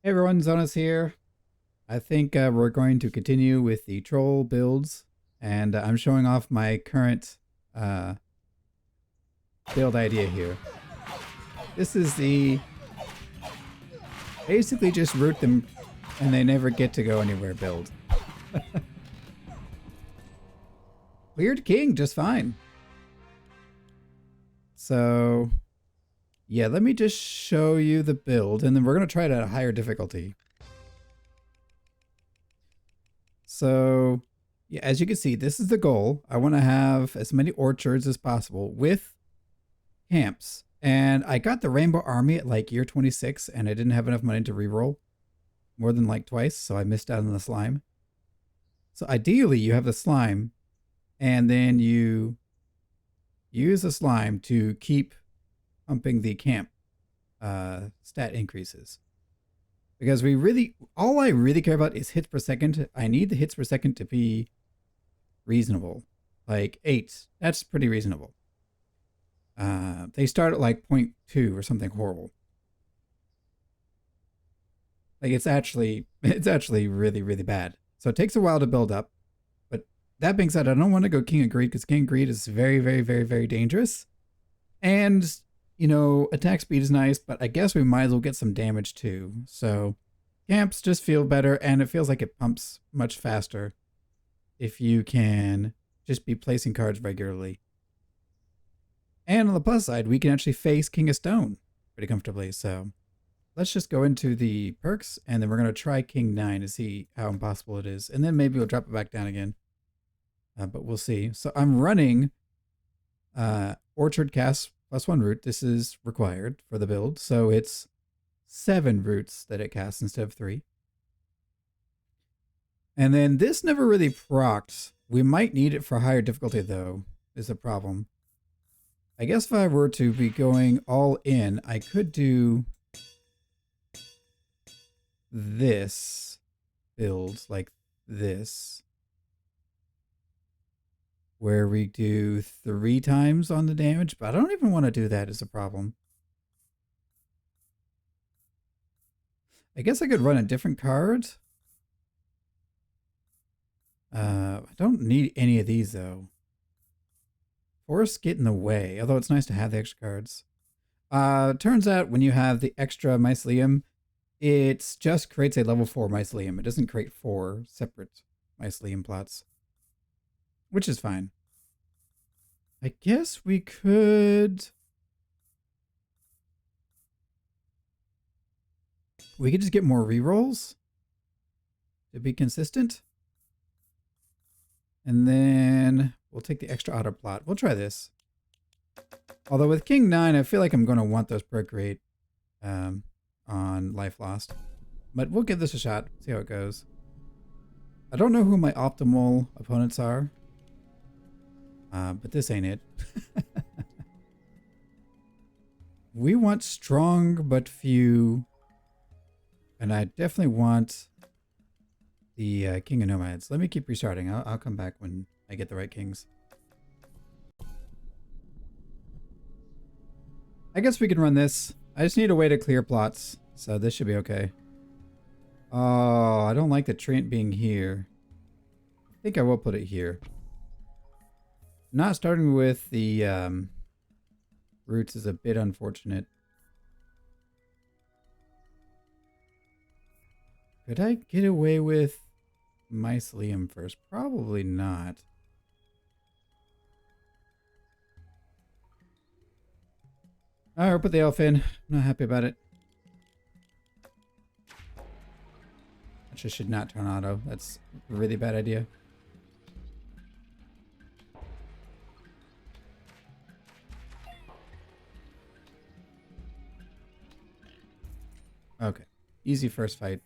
Hey everyone, Zhonos here. I think we're going to continue with the troll builds, and I'm showing off my current uh, build idea here. This is the basically just root them and they never get to go anywhere build. Weird king, just fine. So yeah, let me just show you the build and then we're going to try it at a higher difficulty. So yeah, as you can see, this is the goal. I want to have as many orchards as possible with camps. And I got the Rainbow Army at like year 26 and I didn't have enough money to reroll more than like twice, so I missed out on the slime. So ideally you have the slime and then you use the slime to keep pumping the camp stat increases. Because all I really care about is hits per second. I need the hits per second to be reasonable. Like 8, that's pretty reasonable. They start at like 0.2 or something horrible. Like it's actually really, really bad. So it takes a while to build up. But that being said, I don't want to go King of Greed because King of Greed is very, very, very, very dangerous. And, you know, attack speed is nice, but I guess we might as well get some damage too. So camps just feel better and it feels like it pumps much faster if you can just be placing cards regularly. And on the plus side, we can actually face King of Stone pretty comfortably. So let's just go into the perks and then we're going to try King 9 to see how impossible it is. And then maybe we'll drop it back down again. But we'll see. So I'm running Orchard Cast +1 root. This is required for the build. So it's 7 roots that it casts instead of 3. And then this never really procced. We might need it for higher difficulty though, is a problem. I guess if I were to be going all in, I could do this build like this, where we do 3 times on the damage, but I don't even want to do that as a problem. I guess I could run a different card. I don't need any of these though. Forests get in the way, although it's nice to have the extra cards. Turns out when you have the extra mycelium, it just creates a level 4 mycelium. It doesn't create 4 separate mycelium plots, which is fine. I guess we could just get more rerolls to be consistent. And then we'll take the extra auto plot. We'll try this. Although with King 9, I feel like I'm going to want those procreate on Life Lost. But we'll give this a shot, see how it goes. I don't know who my optimal opponents are. But this ain't it. We want strong but few. And I definitely want the King of Nomads. Let me keep restarting. I'll come back when I get the right kings. I guess we can run this. I just need a way to clear plots, so this should be okay. Oh, I don't like the Treant being here. I think I will put it here. Not starting with the roots is a bit unfortunate. Could I get away with mycelium first? Probably not. Alright, we'll put the elf in. I'm not happy about it. I just should not turn auto. That's a really bad idea. Okay. Easy first fight.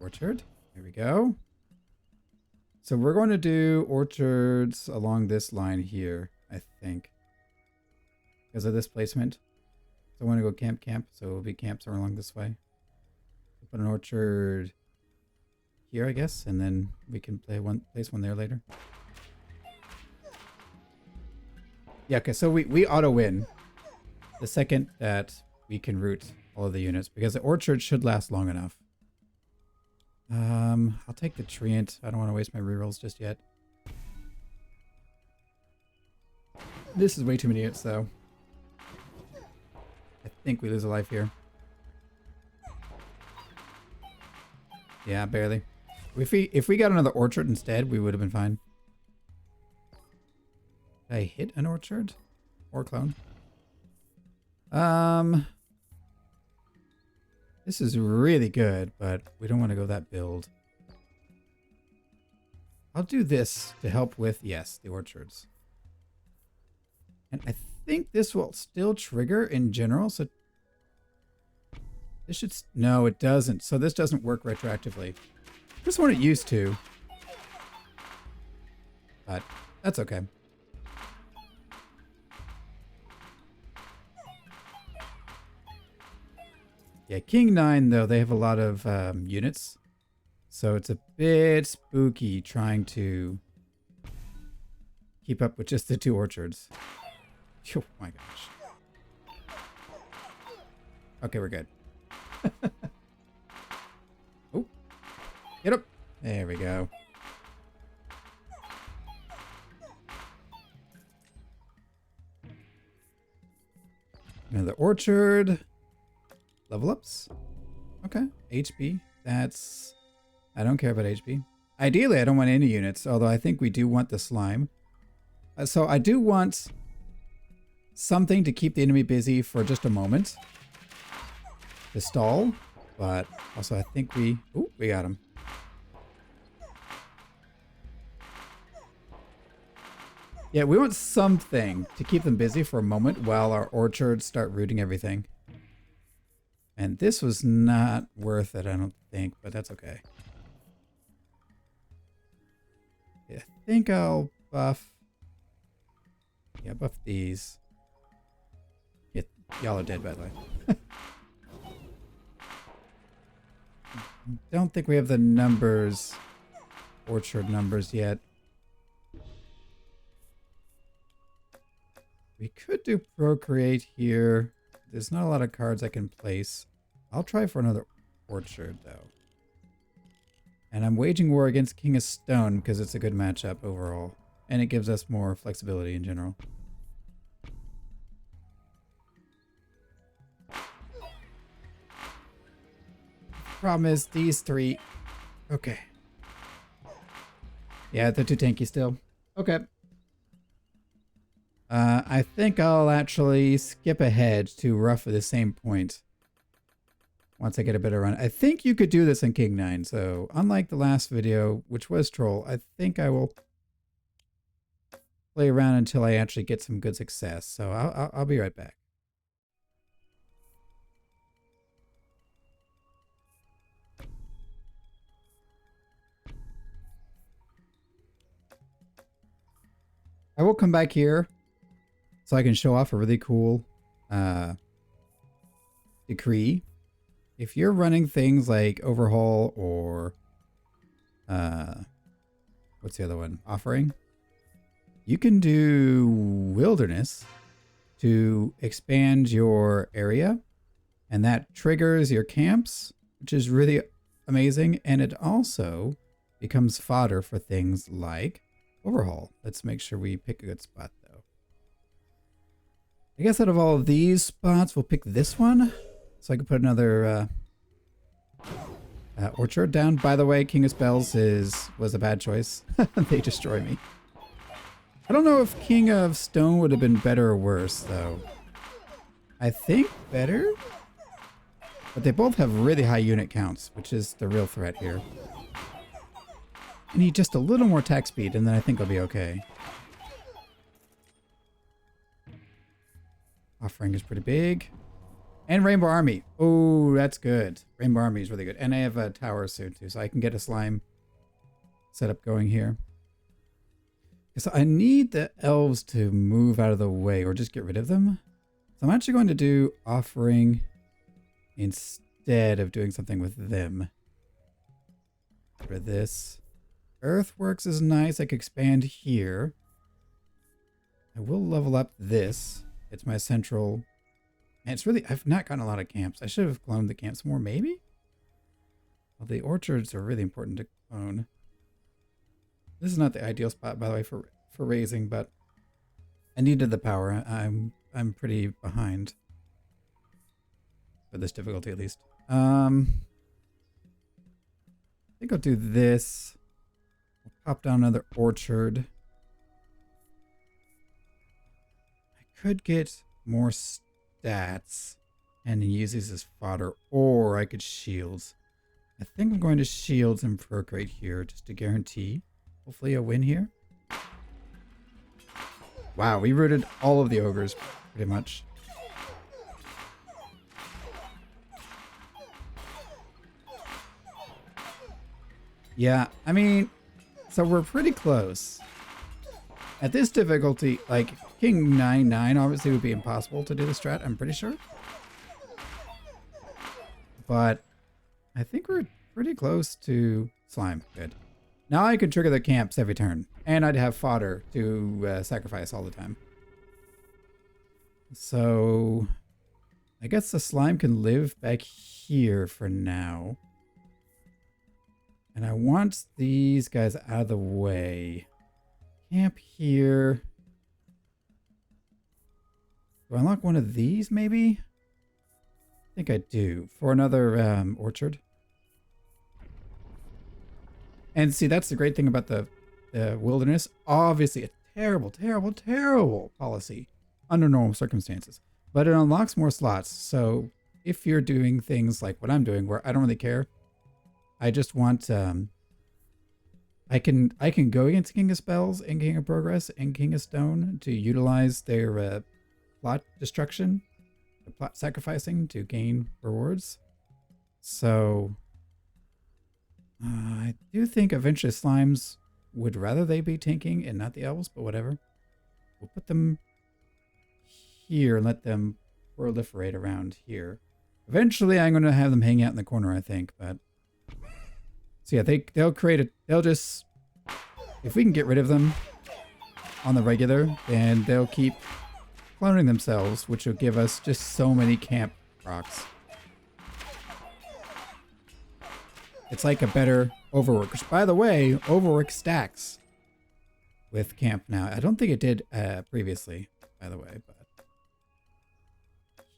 Orchard. Here we go. So we're going to do orchards along this line here, I think. Because of this placement. So I want to go camp, so it'll be camps along this way. We'll put an orchard here, I guess, and then we can place one there later. Yeah, okay, so we auto win the second that we can root all of the units because the orchard should last long enough. I'll take the Treant. I don't want to waste my rerolls just yet. This is way too many units, though. I think we lose a life here. Yeah, barely. If we got another orchard instead, we would have been fine. Did I hit an orchard? Or clone? This is really good, but we don't want to go that build. I'll do this to help with, yes, the orchards. And I think this will still trigger in general, so this should... No, it doesn't. So this doesn't work retroactively. This one it used to. But that's okay. Yeah, King 9, though, they have a lot of units. So it's a bit spooky trying to keep up with just the 2 orchards. Oh my gosh. Okay, we're good. Oh, get up. There we go. Another orchard. Level ups. Okay. HP. That's... I don't care about HP. Ideally, I don't want any units, although I think we do want the slime. So I do want something to keep the enemy busy for just a moment. To stall. But also I think we... Ooh, we got him. Yeah, we want something to keep them busy for a moment while our orchards start rooting everything. And this was not worth it, I don't think, but that's okay. Yeah, I think I'll buff... Yeah, buff these. Yeah, y'all are dead, by the way. Don't think we have the numbers, orchard numbers yet. We could do procreate here. There's not a lot of cards I can place. I'll try for another orchard, though. And I'm waging war against King of Stone because it's a good matchup overall. And it gives us more flexibility in general. Problem is, these 3... Okay. Yeah, they're too tanky still. Okay. I think I'll actually skip ahead to roughly the same point. Once I get a better run. I think you could do this in King 9. So unlike the last video, which was Troll, I think I will play around until I actually get some good success. So I'll be right back. I will come back here so I can show off a really cool decree. If you're running things like Overhaul or what's the other one? Offering. You can do Wilderness to expand your area, and that triggers your camps, which is really amazing. And it also becomes fodder for things like Overhaul. Let's make sure we pick a good spot, though. I guess out of all of these spots, we'll pick this one. So I can put another orchard down. By the way, King of Spells was a bad choice. They destroy me. I don't know if King of Stone would have been better or worse, though. I think better. But they both have really high unit counts, which is the real threat here. I need just a little more attack speed, and then I think I'll be okay. Offering is pretty big. And Rainbow Army. Oh, that's good. Rainbow Army is really good. And I have a tower soon, too, so I can get a slime setup going here. So I need the elves to move out of the way, or just get rid of them. So I'm actually going to do Offering instead of doing something with them. Get rid of this. Earthworks is nice. I can expand here. I will level up this. It's my central Man, it's really, I've not gotten a lot of camps. I should have cloned the camps more, maybe? Well, the orchards are really important to clone. This is not the ideal spot, by the way, for raising, but I needed the power. I'm pretty behind. For this difficulty, at least. I think I'll do this. We'll pop down another orchard. I could get more stats and use these as fodder, or I could shields. I think I'm going to shields and procreate here just to guarantee, hopefully, a win here. Wow, we rooted all of the ogres pretty much. Yeah, I mean, so we're pretty close. At this difficulty, like, King 9-9 obviously would be impossible to do the strat, I'm pretty sure. But I think we're pretty close to slime. Good. Now I could trigger the camps every turn, and I'd have fodder to sacrifice all the time. So I guess the slime can live back here for now. And I want these guys out of the way. Camp here. Do I unlock one of these, maybe? I think I do. For another orchard. And see, that's the great thing about the wilderness. Obviously, a terrible, terrible, terrible policy under normal circumstances. But it unlocks more slots. So if you're doing things like what I'm doing, where I don't really care, I just want, I can go against King of Spells and King of Progress and King of Stone to utilize their plot destruction, plot sacrificing to gain rewards. So I do think eventually slimes would rather they be tanking and not the elves, but whatever. We'll put them here and let them proliferate around here. Eventually I'm going to have them hang out in the corner, I think, but so yeah, they'll create a, they'll just, if we can get rid of them on the regular, then they'll keep cloning themselves, which will give us just so many camp rocks. It's like a better overwork, which by the way, overwork stacks with camp now. I don't think it did previously, by the way, but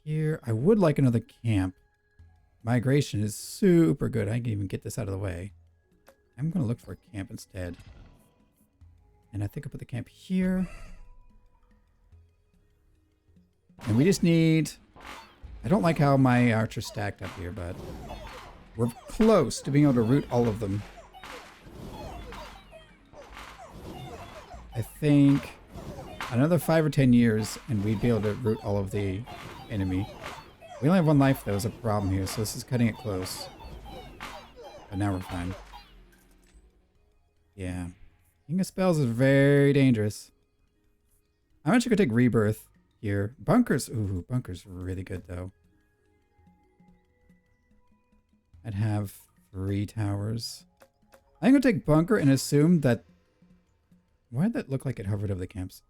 here, I would like another camp. Migration is super good. I can even get this out of the way. I'm going to look for a camp instead. And I think I'll put the camp here. And we just need... I don't like how my archer's stacked up here, but we're close to being able to root all of them. I think another 5 or 10 years and we'd be able to root all of the enemy. We only have one life, though, is a problem here, so this is cutting it close. But now we're fine. Yeah. King of Spells is very dangerous. I'm actually going to take Rebirth here. Bunkers. Ooh, Bunkers really good, though. I'd have 3 towers. I'm going to take Bunker and assume that... Why did that look like it hovered over the camps?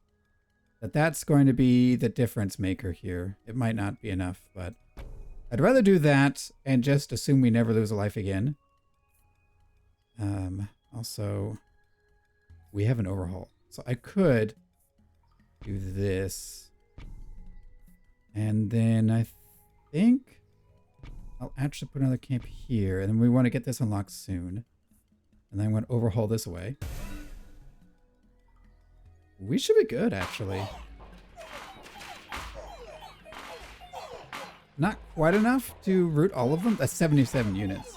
That's going to be the difference maker here. It might not be enough, but I'd rather do that and just assume we never lose a life again. Also, we have an overhaul. So I could do this. And then I think I'll actually put another camp here. And then we want to get this unlocked soon. And then I'm going to overhaul this away. We should be good, actually. Not quite enough to root all of them. That's 77 units.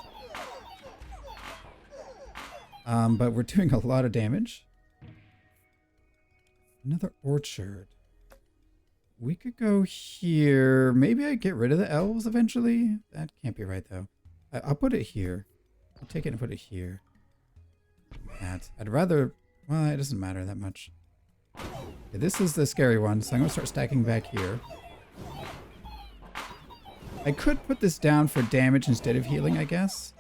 But we're doing a lot of damage. Another orchard. We could go here. Maybe I get rid of the elves eventually. That can't be right, though. I'll put it here. I'll take it and put it here. That. I'd rather... Well, it doesn't matter that much. Okay, this is the scary one, so I'm going to start stacking back here. I could put this down for damage instead of healing, I guess.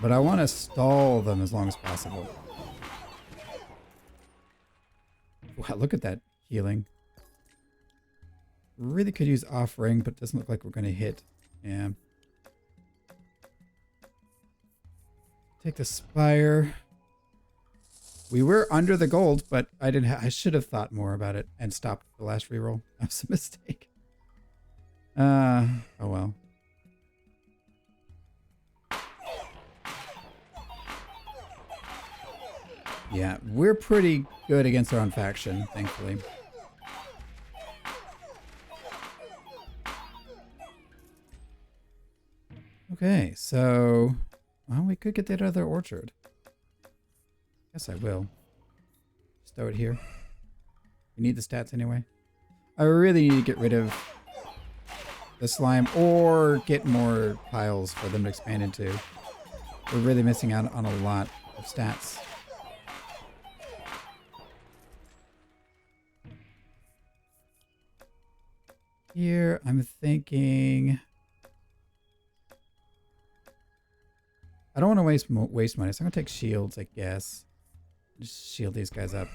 But I want to stall them as long as possible. Wow, look at that healing. Really could use offering, but it doesn't look like we're going to hit. Yeah. Take the spire. We were under the gold, but I didn't. I should have thought more about it and stopped the last reroll. That was a mistake. Oh well. Yeah, we're pretty good against our own faction, thankfully. Okay, so well, we could get that other orchard. Guess I will. Stow it here. We need the stats anyway. I really need to get rid of the slime or get more tiles for them to expand into. We're really missing out on a lot of stats. Here, I'm thinking... I don't want to waste money, so I'm going to take shields, I guess. Just shield these guys up.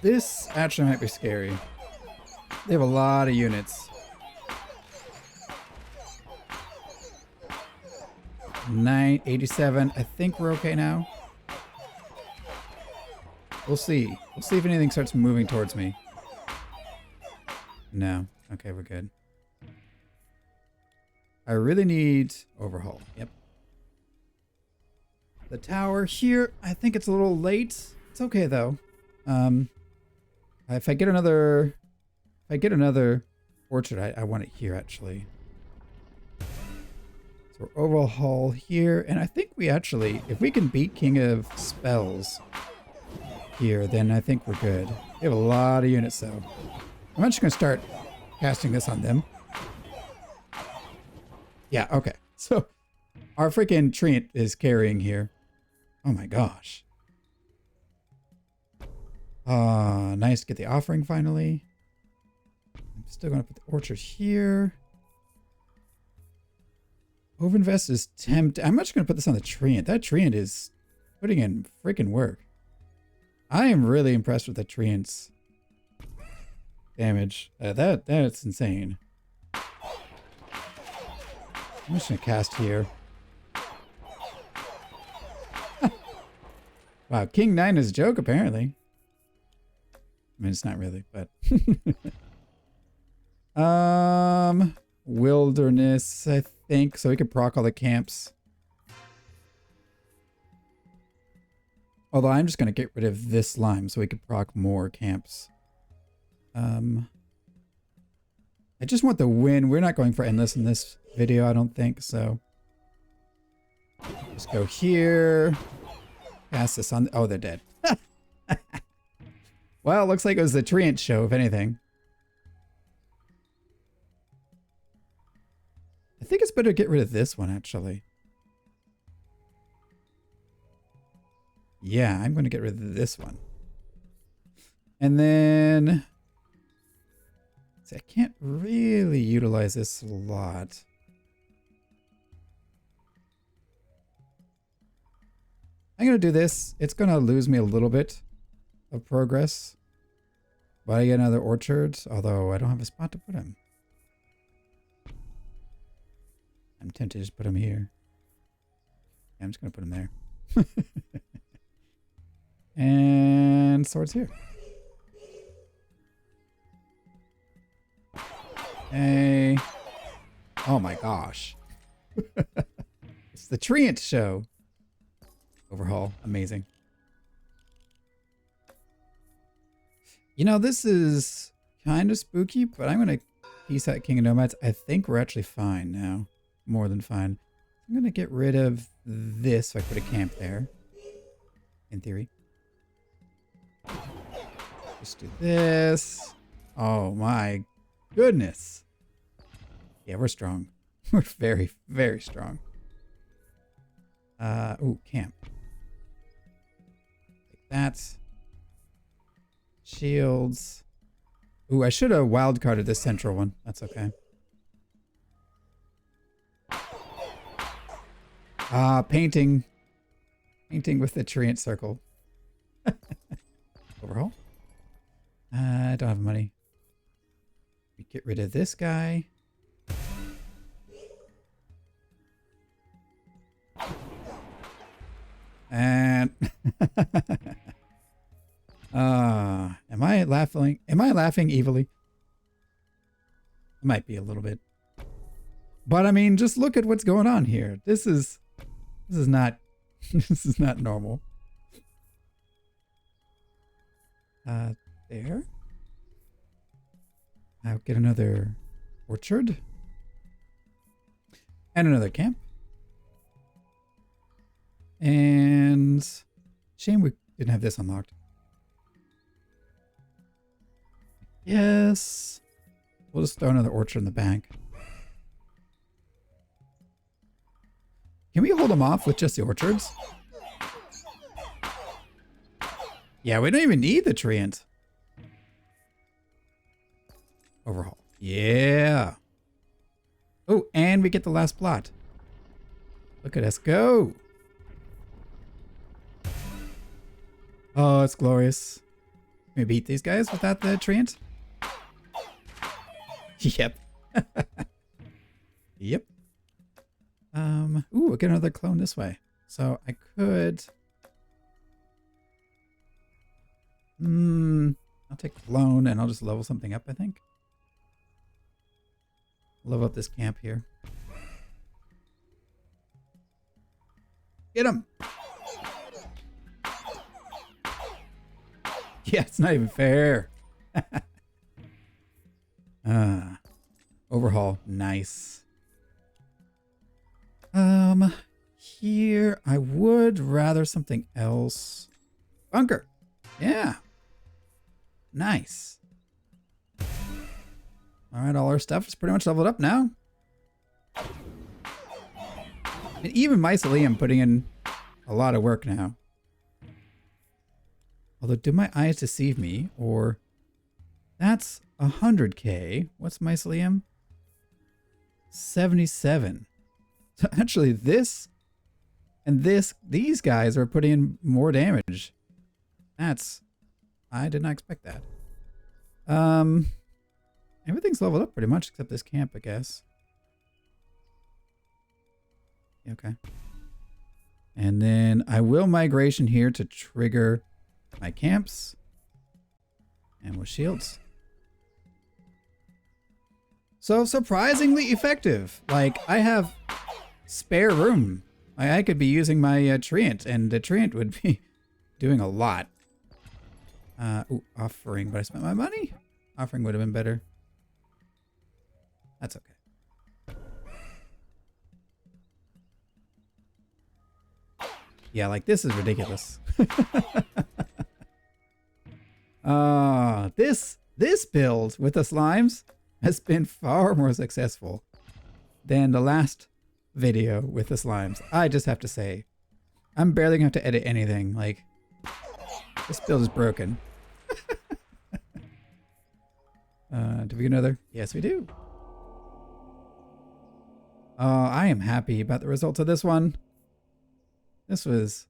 This actually might be scary. They have a lot of units. 987. I think we're okay now. We'll see. We'll see if anything starts moving towards me. No. Okay, we're good. I really need overhaul. Yep. The tower here, I think it's a little late. It's okay though. If I get another orchard, I want it here actually. So overhaul here, and I think we actually, if we can beat King of Spells here, then I think we're good. We have a lot of units though. I'm actually going to start casting this on them. Yeah, okay. So our freaking Treant is carrying here. Oh my gosh. Nice to get the offering finally. I'm still going to put the orchard here. Overinvest is tempting. I'm actually going to put this on the Treant. That Treant is putting in freaking work. I am really impressed with the Treant's damage. That's insane. I'm just going to cast here. Wow, King 9 is a joke, apparently. I mean, it's not really, but... Wilderness, I think. So we could proc all the camps. Although I'm just going to get rid of this slime so we could proc more camps. I just want the win. We're not going for endless in this video, I don't think, so. Just go here. Pass this on. Oh, they're dead. Well, it looks like it was the Treant show, if anything. I think it's better to get rid of this one, actually. Yeah, I'm going to get rid of this one. And then... see, I can't really utilize this a lot. I'm going to do this. It's going to lose me a little bit of progress. But I get another orchard, although I don't have a spot to put him. I'm tempted to just put him here. Yeah, I'm just going to put him there. And swords here. Hey. Oh my gosh. It's the Treant show. Overhaul. Amazing. You know, this is kind of spooky, but I'm going to peace out King of Nomads. I think we're actually fine now. More than fine. I'm going to get rid of this so I put a camp there. In theory. Just do this. Oh my goodness. Yeah, we're strong. We're very, very strong. Ooh, camp. Like that. Shields. Ooh, I should have wildcarded this central one. That's okay. Painting. Painting with the Treant circle. Overhaul. I don't have money. We get rid of this guy. And am I laughing? Am I laughing evilly? I might be a little bit. But I mean, just look at what's going on here. This is not this is not normal. There. I'll get another orchard. And another camp. And shame we didn't have this unlocked. Yes. We'll just throw another orchard in the bank. Can we hold them off with just the orchards? Yeah, we don't even need the Treant. Overhaul. Yeah. Oh, and we get the last plot. Look at us go. Oh, it's glorious. Can we beat these guys without the Treant? Yep. Yep. Ooh, we'll get another clone this way. So I could... I'll take clone and I'll just level something up, I think. Level up this camp here. Get him! Yeah, it's not even fair. Overhaul. Nice. Here, I would rather something else. Bunker. Yeah. Nice. All right, all our stuff is pretty much leveled up now. And even Mycelium putting in a lot of work now. Although, do my eyes deceive me? Or that's 100k. What's Mycelium? 77. So actually, this and these guys are putting in more damage. I did not expect that. Everything's leveled up pretty much except this camp, I guess. Okay. And then I will migration here to trigger my camps. And with shields. So surprisingly effective. Like, I have spare room. I could be using my Treant, and the Treant would be doing a lot. Ooh, offering, but I spent my money? Offering would have been better. That's okay. Yeah, like, this is ridiculous. This build with the slimes has been far more successful than the last video with the slimes. I just have to say, I'm barely going to have to edit anything. Like, this build is broken. Do we get another? Yes, we do. I am happy about the results of this one. This was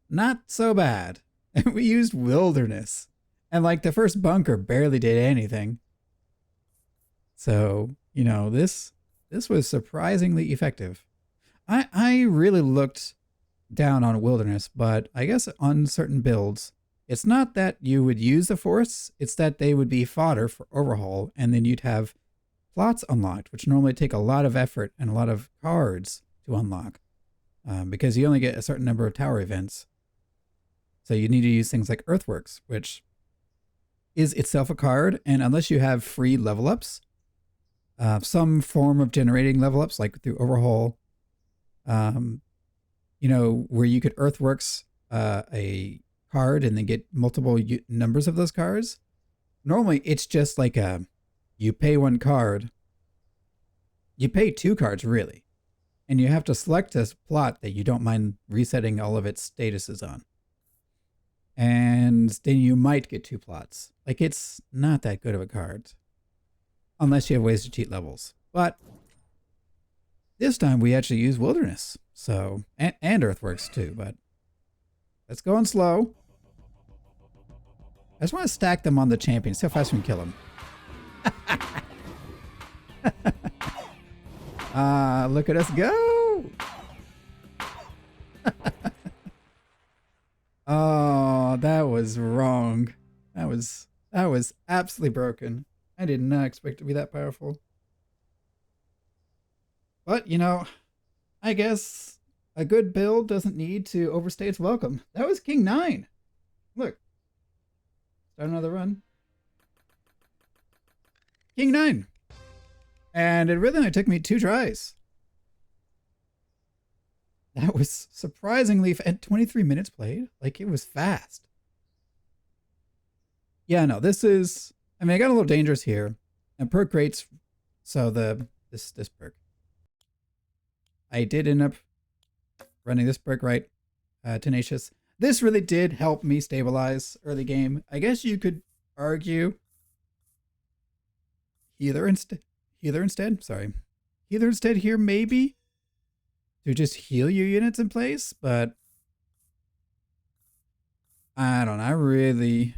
not so bad. We used wilderness. And like the first bunker barely did anything. So, you know, this was surprisingly effective. I really looked down on wilderness, but I guess on certain builds, it's not that you would use the forests, it's that they would be fodder for overhaul, and then you'd have plots unlocked, which normally take a lot of effort and a lot of cards to unlock, because you only get a certain number of tower events. So you need to use things like earthworks, which is itself a card, and unless you have free level ups, some form of generating level ups, like through overhaul, you know, where you could earthworks a card and then get multiple numbers of those cards. Normally, it's just like you pay one card, you pay two cards really, and you have to select a plot that you don't mind resetting all of its statuses on. And then you might get two plots. Like, it's not that good of a card. Unless you have ways to cheat levels. But this time we actually use wilderness. So, and earthworks too, but let's go on slow. I just want to stack them on the champion. See how fast we can kill them. Look at us go. Oh, that was wrong. That was absolutely broken. I did not expect it to be that powerful. But, you know, I guess a good build doesn't need to overstay its welcome. That was King 9. Look. Start another run. King 9. And it really only took me 2 tries. That was surprisingly at 23 minutes played. Like, it was fast. Yeah, no, this is... I mean, I got a little dangerous here. And perk rates... So this perk. I did end up running this perk right. Tenacious. This really did help me stabilize early game. I guess you could argue Healer instead. Sorry. Healer instead here, maybe. To just heal your units in place, but I don't know. I really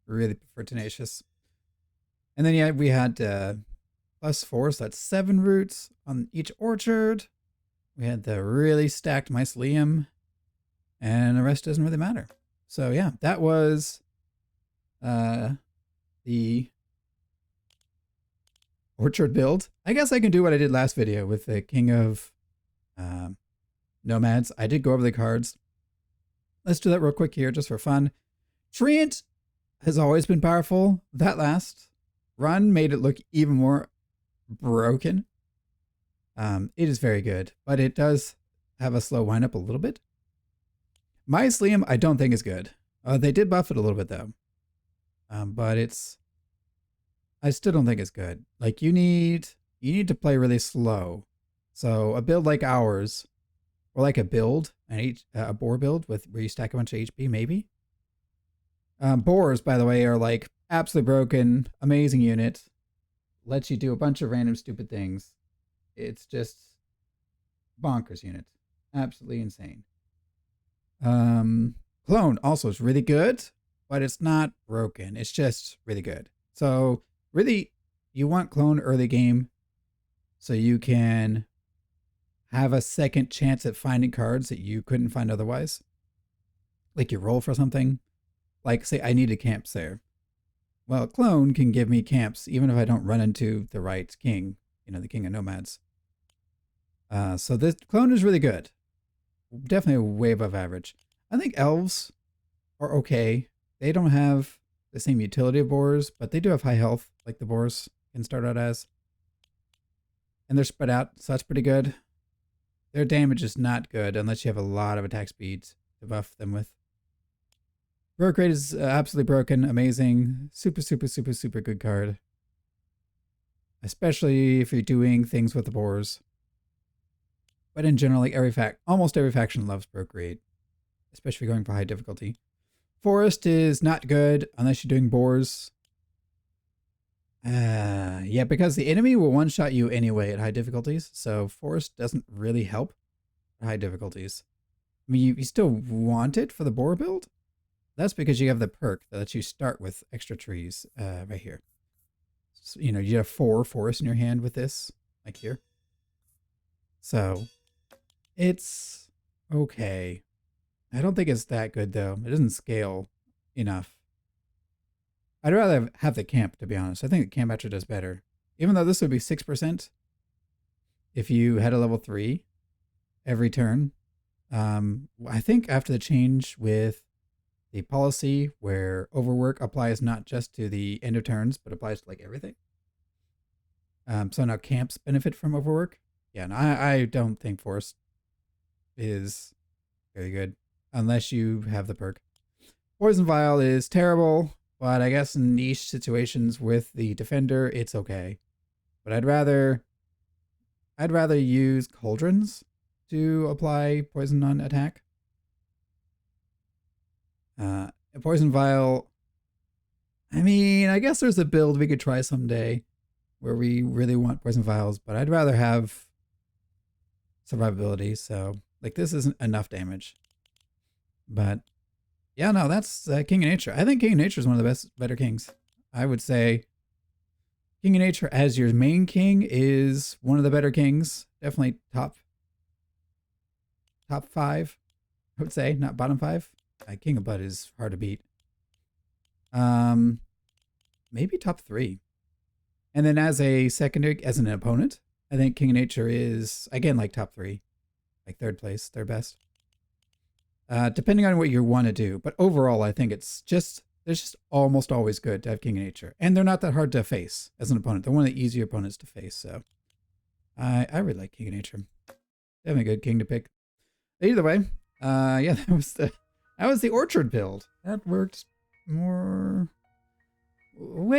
prefer Tenacious. And then yeah, we had +4, so that's 7 roots on each orchard. We had the really stacked mycelium, and the rest doesn't really matter. So yeah, that was the orchard build. I guess I can do what I did last video with the King of Nomads. I did go over the cards. Let's do that real quick here just for fun. Treant has always been powerful. That last run made it look even more broken. It is very good, but it does have a slow wind up a little bit. Mycelium I don't think is good. They did buff it a little bit though. But I still don't think it's good. Like you need to play really slow. So a build like ours, or like a build, a boar build where you stack a bunch of HP, maybe. Boars, by the way, are like absolutely broken, amazing unit. Lets you do a bunch of random stupid things. It's just bonkers unit. Absolutely insane. Clone also is really good, but it's not broken. It's just really good. So really, you want clone early game so you can have a second chance at finding cards that you couldn't find otherwise. Like you roll for something. Like say I needed camps there. Well, clone can give me camps even if I don't run into the right king, you know, the King of Nomads. So this clone is really good. Definitely way above average. I think elves are okay. They don't have the same utility of boars, but they do have high health like the boars can start out as. And they're spread out, so that's pretty good. Their damage is not good unless you have a lot of attack speeds to buff them with. Broke rate is absolutely broken, amazing, super good card. Especially if you're doing things with the boars. But in general, like almost every faction loves broke rate, especially going for high difficulty. Forest is not good unless you're doing boars. Yeah, because the enemy will one-shot you anyway at high difficulties, so Forest doesn't really help at high difficulties. I mean, you still want it for the boar build. That's because you have the perk that lets you start with extra trees right here. So, you know, you have 4 forests in your hand with this, like here. So, it's okay. I don't think it's that good, though. It doesn't scale enough. I'd rather have the camp, to be honest. I think the camp actually does better. Even though this would be 6% if you had a level 3 every turn. I think after the change with the policy where overwork applies not just to the end of turns, but applies to like everything. So now camps benefit from overwork. Yeah, and I don't think Force is very good unless you have the perk. Poison Vial is terrible, but I guess in niche situations with the defender, it's okay. But I'd rather use cauldrons to apply poison on attack. Poison Vial, I mean, I guess there's a build we could try someday where we really want poison vials, but I'd rather have survivability. So like this isn't enough damage, but Yeah, no, that's King of Nature. I think King of Nature is one of the better kings. I would say King of Nature as your main king is one of the better kings. Definitely top 5, I would say, not bottom 5. King of Bud is hard to beat. Maybe top 3. And then as a secondary, as an opponent, I think King of Nature is, again, like top 3. Like third place, third best. Depending on what you want to do. But overall, I think it's just almost always good to have King of Nature. And they're not that hard to face as an opponent. They're one of the easier opponents to face. So I really like King of Nature. Definitely a good king to pick. Either way, yeah, that was the Orchard build. That worked way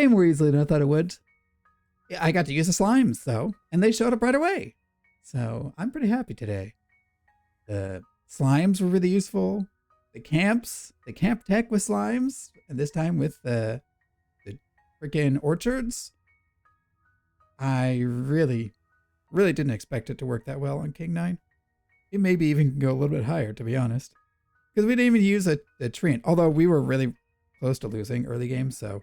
more easily than I thought it would. I got to use the slimes though, and they showed up right away. So I'm pretty happy today. The slimes were really useful. The camp tech with slimes, and this time with the freaking orchards. I really didn't expect it to work that well on King 9. It maybe even go a little bit higher, to be honest. Because we didn't even use a Treant, although we were really close to losing early game, so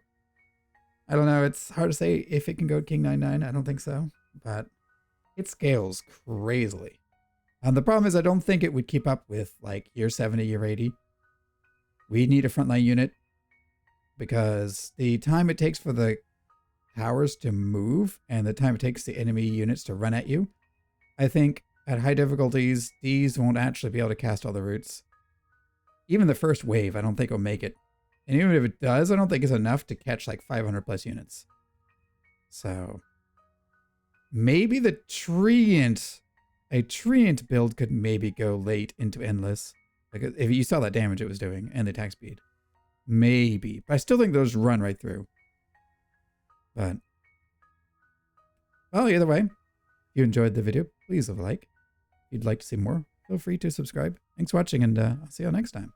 I don't know. It's hard to say if it can go King 9-9. I don't think so, but it scales crazily. The problem is I don't think it would keep up with like year 70, year 80. We need a frontline unit because the time it takes for the towers to move and the time it takes the enemy units to run at you, I think at high difficulties, these won't actually be able to cast all the roots. Even the first wave, I don't think will make it. And even if it does, I don't think it's enough to catch like 500 plus units. So maybe the Treant, a Treant build could maybe go late into Endless. Because if you saw that damage it was doing and the attack speed. Maybe. But I still think those run right through. But, well, either way, if you enjoyed the video, please leave a like. If you'd like to see more, feel free to subscribe. Thanks for watching, and I'll see you all next time.